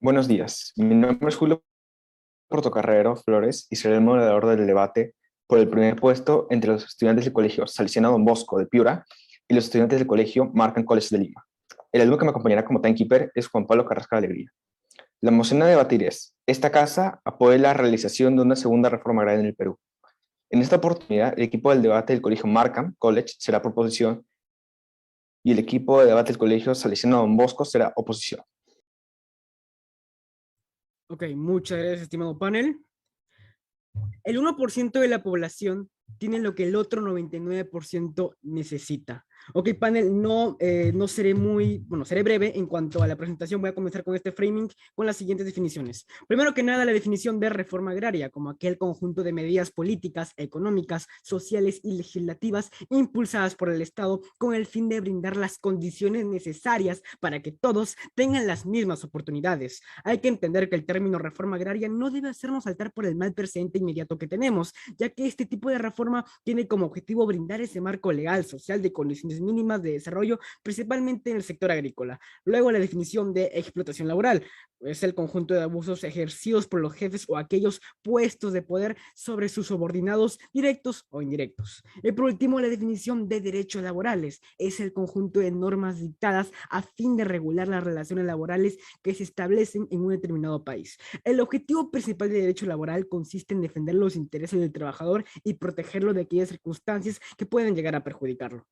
Buenos días, mi nombre es Julio Portocarrero Flores y seré el moderador del debate por el primer puesto entre los estudiantes del Colegio Salesiano Don Bosco de Piura y los estudiantes del Colegio Markham College de Lima. El alumno que me acompañará como timekeeper es Juan Pablo Carrasca de Alegría. La moción a debatir es: esta casa apoya la realización de una segunda reforma agraria en el Perú. En esta oportunidad, el equipo del debate del Colegio Markham College será proposición y el equipo de debate del Colegio Salesiano Don Bosco será oposición. Ok, muchas gracias, estimado panel. El 1% de la población tiene lo que el otro 99% necesita. Ok, panel, no seré seré breve en cuanto a la presentación. Voy a comenzar con este framing con las siguientes definiciones. Primero que nada, la definición de reforma agraria como aquel conjunto de medidas políticas, económicas, sociales y legislativas impulsadas por el Estado con el fin de brindar las condiciones necesarias para que todos tengan las mismas oportunidades. Hay que entender que el término reforma agraria no debe hacernos saltar por el mal presente inmediato que tenemos, ya que este tipo de reforma tiene como objetivo brindar ese marco legal, social, de condiciones mínimas de desarrollo, principalmente en el sector agrícola. Luego, la definición de explotación laboral es el conjunto de abusos ejercidos por los jefes o aquellos puestos de poder sobre sus subordinados directos o indirectos. Y por último, la definición de derechos laborales es el conjunto de normas dictadas a fin de regular las relaciones laborales que se establecen en un determinado país. El objetivo principal del derecho laboral consiste en defender los intereses del trabajador y protegerlo de aquellas circunstancias que pueden llegar a perjudicarlo.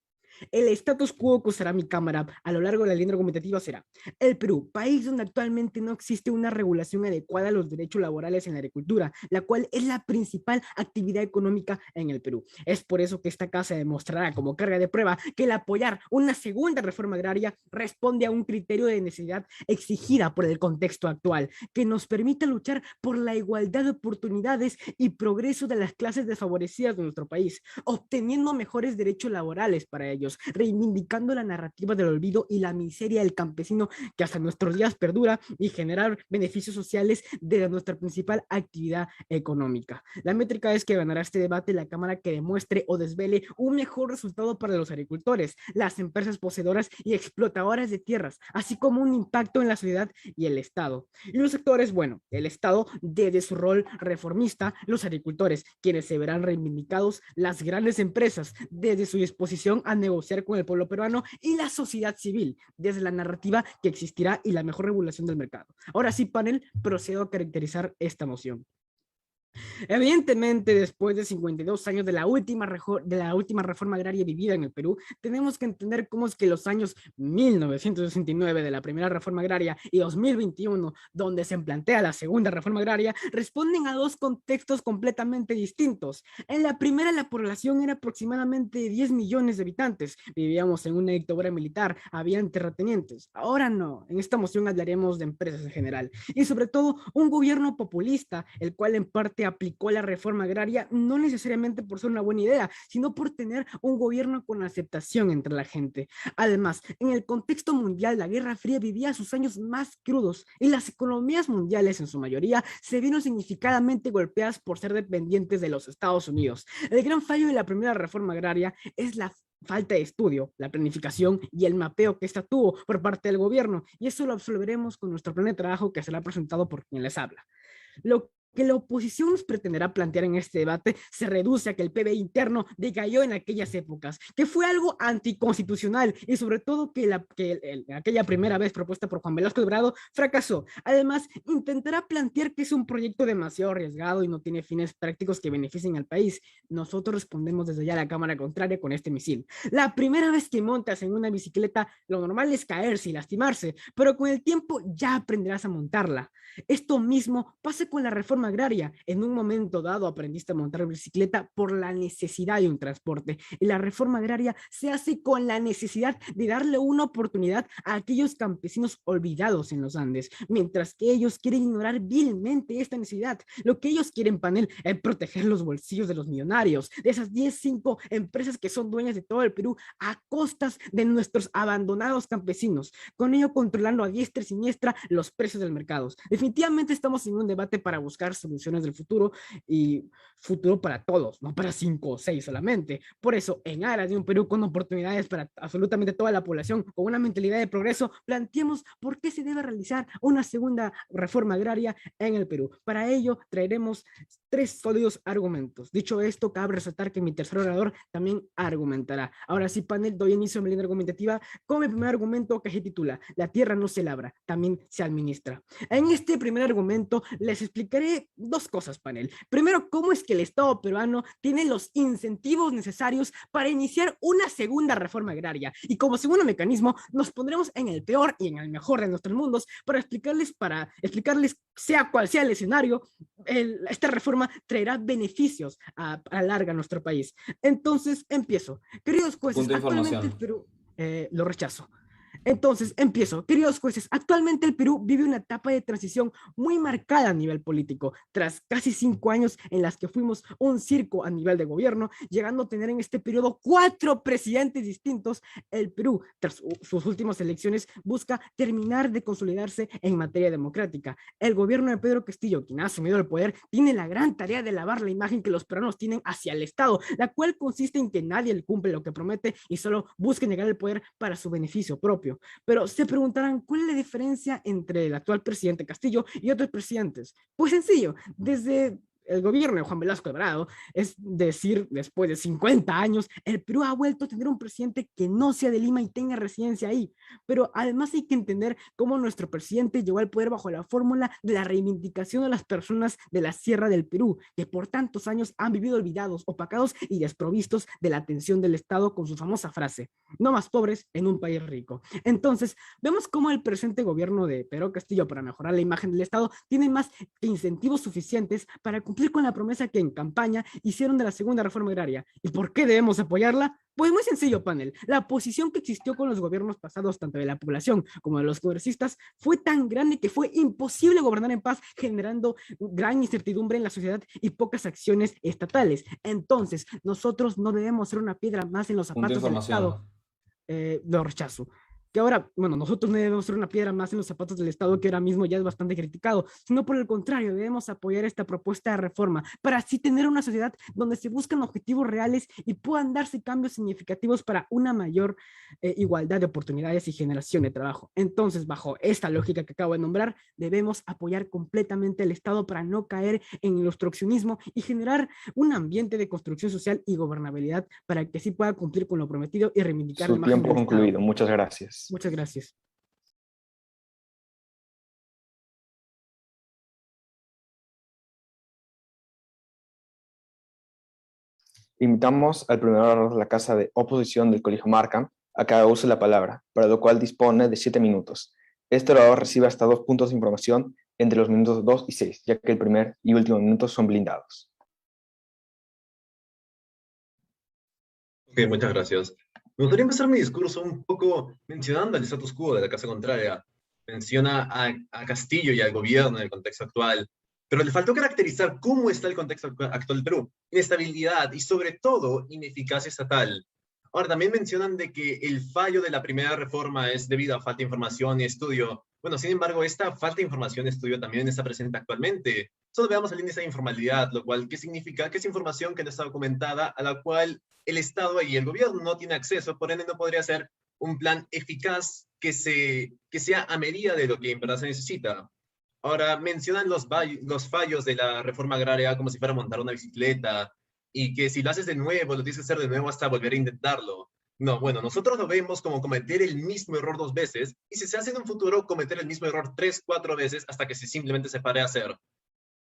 El status quo que usará mi cámara a lo largo de la línea argumentativa será: el Perú, país donde actualmente no existe una regulación adecuada a los derechos laborales en la agricultura, la cual es la principal actividad económica en el Perú. Es por eso que esta casa demostrará como carga de prueba que el apoyar una segunda reforma agraria responde a un criterio de necesidad exigida por el contexto actual, que nos permita luchar por la igualdad de oportunidades y progreso de las clases desfavorecidas de nuestro país, obteniendo mejores derechos laborales para ellos, reivindicando la narrativa del olvido y la miseria del campesino que hasta nuestros días perdura, y generar beneficios sociales de nuestra principal actividad económica. La métrica es que ganará este debate la Cámara que demuestre o desvele un mejor resultado para los agricultores, las empresas poseedoras y explotadoras de tierras, así como un impacto en la sociedad y el Estado. Y los sectores, bueno, el Estado desde su rol reformista, los agricultores, quienes se verán reivindicados, las grandes empresas desde su disposición a negociar con el pueblo peruano, y la sociedad civil desde la narrativa que existirá y la mejor regulación del mercado. Ahora sí, panel, procedo a caracterizar esta moción. Evidentemente, después de 52 años de la última reforma agraria vivida en el Perú, tenemos que entender cómo es que los años 1969 de la primera reforma agraria y 2021, donde se plantea la segunda reforma agraria, responden a dos contextos completamente distintos. En la primera, la población era aproximadamente 10 millones de habitantes. Vivíamos en una dictadura militar, habían terratenientes. Ahora no, en esta moción hablaremos de empresas en general y sobre todo un gobierno populista, el cual en parte aplicó la reforma agraria no necesariamente por ser una buena idea, sino por tener un gobierno con aceptación entre la gente. Además, en el contexto mundial, la Guerra Fría vivía sus años más crudos y las economías mundiales en su mayoría se vieron significadamente golpeadas por ser dependientes de los Estados Unidos. El gran fallo de la primera reforma agraria es la falta de estudio, la planificación y el mapeo que esta tuvo por parte del gobierno, y eso lo absolveremos con nuestro plan de trabajo que será presentado por quien les habla. Lo que la oposición nos pretenderá plantear en este debate se reduce a que el PBI interno decayó en aquellas épocas, que fue algo anticonstitucional, y sobre todo que, aquella primera vez propuesta por Juan Velasco Alvarado fracasó. Además, intentará plantear que es un proyecto demasiado arriesgado y no tiene fines prácticos que beneficien al país. Nosotros respondemos desde ya a la cámara contraria con este misil. La primera vez que montas en una bicicleta, lo normal es caerse y lastimarse, pero con el tiempo ya aprenderás a montarla. Esto mismo pasa con la reforma agraria. En un momento dado aprendiste a montar bicicleta por la necesidad de un transporte, y la reforma agraria se hace con la necesidad de darle una oportunidad a aquellos campesinos olvidados en los Andes, mientras que ellos quieren ignorar vilmente esta necesidad. Lo que ellos quieren, panel, es proteger los bolsillos de los millonarios, de esas 5 empresas que son dueñas de todo el Perú a costas de nuestros abandonados campesinos, con ello controlando a diestra y siniestra los precios del mercado. Definitivamente estamos en un debate para buscar buscar soluciones del futuro y futuro para todos, no para 5 o 6 solamente. Por eso, en aras de un Perú con oportunidades para absolutamente toda la población, con una mentalidad de progreso, planteemos por qué se debe realizar una segunda reforma agraria en el Perú. Para ello, traeremos 3 sólidos argumentos. Dicho esto, cabe resaltar que mi tercer orador también argumentará. Ahora sí, panel, doy inicio a mi línea argumentativa con el primer argumento que se titula: la tierra no se labra, también se administra. En este primer argumento les explicaré 2 cosas, panel. Primero, cómo es que el Estado peruano tiene los incentivos necesarios para iniciar una segunda reforma agraria. Y como segundo mecanismo, nos pondremos en el peor y en el mejor de nuestros mundos para explicarles sea cual sea el escenario, esta reforma traerá beneficios a la larga a nuestro país. Entonces, empiezo. Queridos jueces, Punto de actualmente el información. Perú, lo rechazo. Entonces, empiezo. Queridos jueces, actualmente el Perú vive una etapa de transición muy marcada a nivel político. Tras casi 5 años en las que fuimos un circo a nivel de gobierno, llegando a tener en este periodo 4 presidentes distintos, el Perú, tras sus últimas elecciones, busca terminar de consolidarse en materia democrática. El gobierno de Pedro Castillo, quien ha asumido el poder, tiene la gran tarea de lavar la imagen que los peruanos tienen hacia el Estado, la cual consiste en que nadie le cumple lo que promete y solo busca llegar al poder para su beneficio propio. Pero se preguntarán, ¿cuál es la diferencia entre el actual presidente Castillo y otros presidentes? Pues sencillo, desde el gobierno de Juan Velasco Alvarado, es decir, después de 50 años, el Perú ha vuelto a tener un presidente que no sea de Lima y tenga residencia ahí. Pero además hay que entender cómo nuestro presidente llegó al poder bajo la fórmula de la reivindicación de las personas de la Sierra del Perú, que por tantos años han vivido olvidados, opacados y desprovistos de la atención del Estado con su famosa frase: no más pobres en un país rico. Entonces, vemos cómo el presente gobierno de Pedro Castillo, para mejorar la imagen del Estado, tiene más que incentivos suficientes para cumplir con la promesa que en campaña hicieron de la segunda reforma agraria. ¿Y por qué debemos apoyarla? Pues muy sencillo, panel. La posición que existió con los gobiernos pasados, tanto de la población como de los congresistas, fue tan grande que fue imposible gobernar en paz, generando gran incertidumbre en la sociedad y pocas acciones estatales. Entonces, nosotros no debemos ser una piedra más en los Punto de zapatos del Estado. información. Lo rechazo. Que ahora, bueno, nosotros no debemos ser una piedra más en los zapatos del Estado, que ahora mismo ya es bastante criticado, sino por el contrario, debemos apoyar esta propuesta de reforma para así tener una sociedad donde se buscan objetivos reales y puedan darse cambios significativos para una mayor igualdad de oportunidades y generación de trabajo. Entonces, bajo esta lógica que acabo de nombrar, debemos apoyar completamente al Estado para no caer en el obstruccionismo y generar un ambiente de construcción social y gobernabilidad para que así pueda cumplir con lo prometido y reivindicar la Su imagen tiempo del Estado. concluido. Muchas gracias. Muchas gracias. Invitamos al primer orador de la Casa de Oposición del Colegio Markham a que haga uso de la palabra, para lo cual dispone de 7 minutos. Este orador recibe hasta 2 puntos de información entre los minutos 2 y 6, ya que el primer y último minuto son blindados. Ok, muchas gracias. Me gustaría empezar mi discurso un poco mencionando el status quo de la Casa Contraria. Menciona a Castillo y al gobierno en el contexto actual, pero le faltó caracterizar cómo está el contexto actual del Perú. Inestabilidad y, sobre todo, ineficacia estatal. Ahora, también mencionan de que el fallo de la primera reforma es debido a falta de información y estudio. Bueno, sin embargo, esta falta de información y estudio también está presente actualmente. Solo veamos el índice de informalidad, lo cual, ¿qué significa? Que es información que no está documentada, a la cual el Estado y el gobierno no tienen acceso, por ende no podría ser un plan eficaz que sea a medida de lo que en verdad se necesita. Ahora, mencionan los fallos de la reforma agraria como si fuera montar una bicicleta, y que si lo haces de nuevo, lo tienes que hacer de nuevo hasta volver a intentarlo. No, bueno, nosotros lo vemos como cometer el mismo error 2 veces, y si se hace en un futuro, cometer el mismo error 3, 4 veces hasta que simplemente se pare a hacer.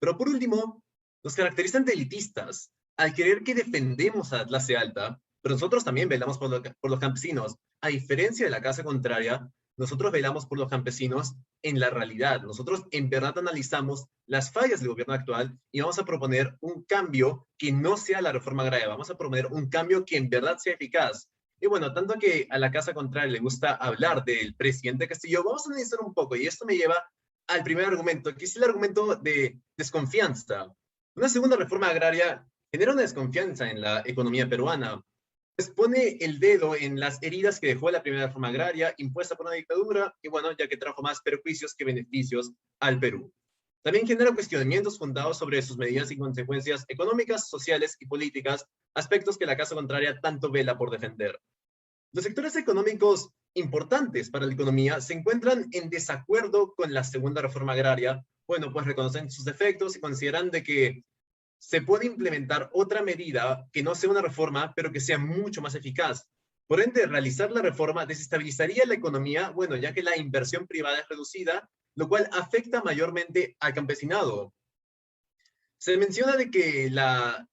Pero por último, nos caracterizan de elitistas, al creer que defendemos a la clase alta, pero nosotros también velamos por los campesinos. A diferencia de la casa contraria, nosotros velamos por los campesinos en la realidad. Nosotros en verdad analizamos las fallas del gobierno actual y vamos a proponer un cambio que no sea la reforma agraria. Vamos a proponer un cambio que en verdad sea eficaz. Y bueno, tanto que a la casa contraria le gusta hablar del presidente Castillo, vamos a analizar un poco, y esto me lleva al primer argumento, que es el argumento de desconfianza. Una segunda reforma agraria genera una desconfianza en la economía peruana. Pues pone el dedo en las heridas que dejó la primera reforma agraria impuesta por una dictadura, y bueno, ya que trajo más perjuicios que beneficios al Perú. También genera cuestionamientos fundados sobre sus medidas y consecuencias económicas, sociales y políticas, aspectos que la Casa Contraria tanto vela por defender. Los sectores económicos importantes para la economía se encuentran en desacuerdo con la segunda reforma agraria. Bueno, pues reconocen sus defectos y consideran de que se puede implementar otra medida que no sea una reforma, pero que sea mucho más eficaz. Por ende, realizar la reforma desestabilizaría la economía, bueno, ya que la inversión privada es reducida, lo cual afecta mayormente al campesinado. Se menciona de que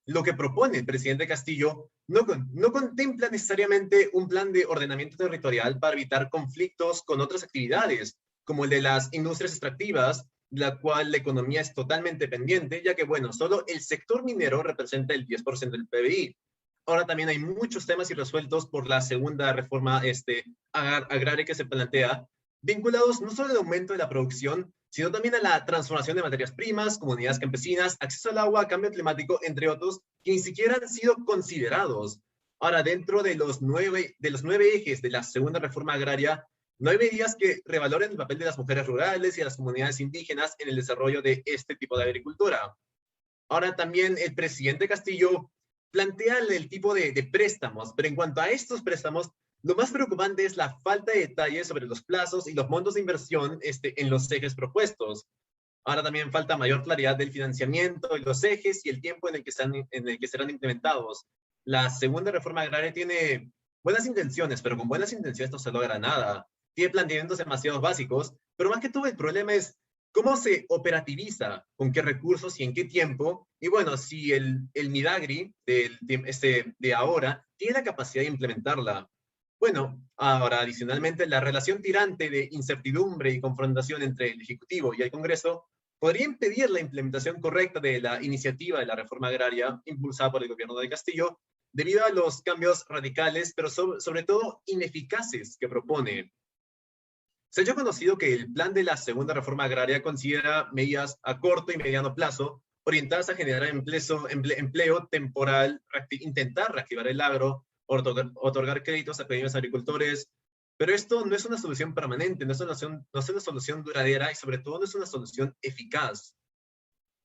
lo que propone el presidente Castillo no contempla necesariamente un plan de ordenamiento territorial para evitar conflictos con otras actividades, como el de las industrias extractivas, de la cual la economía es totalmente pendiente, ya que, bueno, solo el sector minero representa el 10% del PBI. Ahora también hay muchos temas irresueltos por la segunda reforma agraria que se plantea, vinculados no solo al aumento de la producción, sino también a la transformación de materias primas, comunidades campesinas, acceso al agua, cambio climático, entre otros, que ni siquiera han sido considerados. Ahora, dentro de los nueve ejes de la segunda reforma agraria, no hay medidas que revaloren el papel de las mujeres rurales y de las comunidades indígenas en el desarrollo de este tipo de agricultura. Ahora también el presidente Castillo plantea el tipo de préstamos, pero en cuanto a estos préstamos, lo más preocupante es la falta de detalles sobre los plazos y los montos de inversión en los ejes propuestos. Ahora también falta mayor claridad del financiamiento de los ejes y el tiempo en el que serán implementados. La segunda reforma agraria tiene buenas intenciones, pero con buenas intenciones no se logra nada. Tiene planteamientos demasiado básicos, pero más que todo el problema es cómo se operativiza, con qué recursos y en qué tiempo. Y bueno, si el Midagri de ahora tiene la capacidad de implementarla. Bueno, ahora adicionalmente la relación tirante de incertidumbre y confrontación entre el Ejecutivo y el Congreso podría impedir la implementación correcta de la iniciativa de la reforma agraria impulsada por el gobierno de Castillo, debido a los cambios radicales, pero sobre todo ineficaces que propone. Se ha conocido que el plan de la segunda reforma agraria considera medidas a corto y mediano plazo orientadas a generar empleo temporal, intentar reactivar el agro, otorgar créditos a pequeños agricultores, pero esto no es una solución permanente, no es una solución duradera y sobre todo no es una solución eficaz.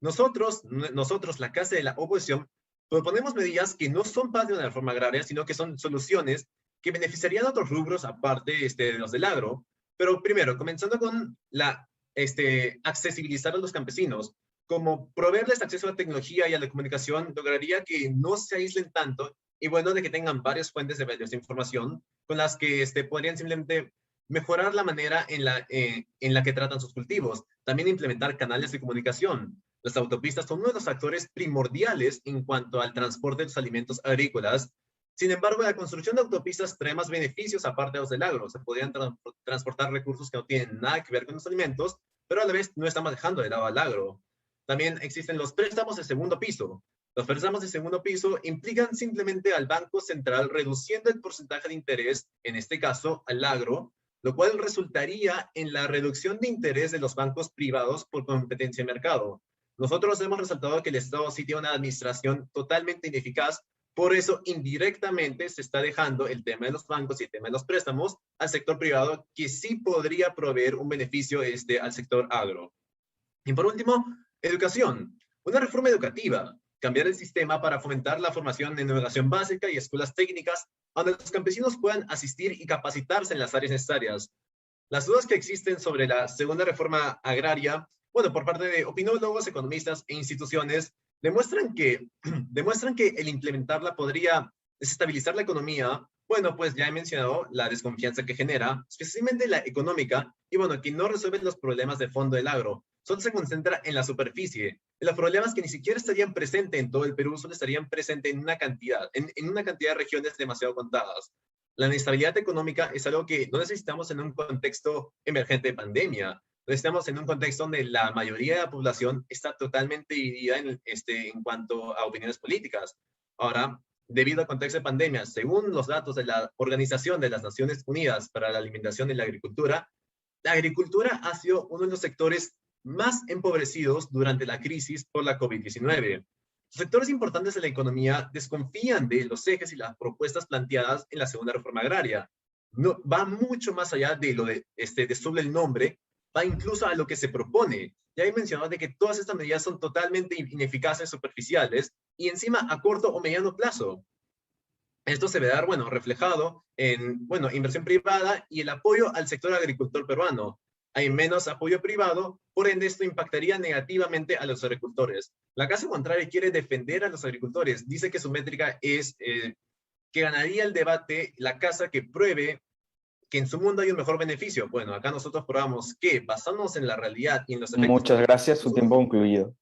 Nosotros, la Casa de la Oposición, proponemos medidas que no son parte de una reforma agraria, sino que son soluciones que beneficiarían a otros rubros aparte de los del agro. Pero primero, comenzando con accesibilizar a los campesinos, como proveerles acceso a la tecnología y a la comunicación, lograría que no se aíslen tanto y bueno, de que tengan varias fuentes de valiosa información con las que podrían simplemente mejorar la manera en la que tratan sus cultivos. También implementar canales de comunicación. Las autopistas son uno de los factores primordiales en cuanto al transporte de los alimentos agrícolas. Sin embargo, la construcción de autopistas trae más beneficios aparte de los del agro. Se podrían transportar recursos que no tienen nada que ver con los alimentos, pero a la vez no estamos dejando de lado al agro. También existen los préstamos de segundo piso. Los préstamos de segundo piso implican simplemente al Banco Central reduciendo el porcentaje de interés, en este caso al agro, lo cual resultaría en la reducción de interés de los bancos privados por competencia de mercado. Nosotros hemos resaltado que el Estado sí tiene una administración totalmente ineficaz, por eso indirectamente se está dejando el tema de los bancos y el tema de los préstamos al sector privado, que sí podría proveer un beneficio al sector agro. Y por último, educación. Una reforma educativa. Cambiar el sistema para fomentar la formación en educación básica y escuelas técnicas, donde los campesinos puedan asistir y capacitarse en las áreas necesarias. Las dudas que existen sobre la segunda reforma agraria, bueno, por parte de opinólogos, economistas e instituciones, demuestran que el implementarla podría desestabilizar la economía. Bueno, pues ya he mencionado la desconfianza que genera, especialmente la económica, y bueno, que no resuelve los problemas de fondo del agro. Solo se concentra en la superficie, en los problemas que ni siquiera estarían presentes en todo el Perú, solo estarían presentes en una cantidad de regiones demasiado contadas. La inestabilidad económica es algo que no necesitamos en un contexto emergente de pandemia. Estamos en un contexto donde la mayoría de la población está totalmente dividida en cuanto a opiniones políticas. Ahora, debido al contexto de pandemia, según los datos de la Organización de las Naciones Unidas para la Alimentación y la agricultura ha sido uno de los sectores más empobrecidos durante la crisis por la COVID-19. Los sectores importantes de la economía desconfían de los ejes y las propuestas planteadas en la segunda reforma agraria. No, va mucho más allá de lo de solo el nombre, va incluso a lo que se propone. Ya he mencionado de que todas estas medidas son totalmente ineficaces, superficiales, y encima a corto o mediano plazo. Esto se ve dar, bueno, reflejado en, bueno, inversión privada y el apoyo al sector agricultor peruano. Hay menos apoyo privado, por ende esto impactaría negativamente a los agricultores. La Casa Contraria quiere defender a los agricultores. Dice que su métrica es que ganaría el debate la casa que pruebe que en su mundo hay un mejor beneficio. Bueno, acá nosotros probamos que, basándonos en la realidad y en los efectos... Muchas gracias, su tiempo concluido.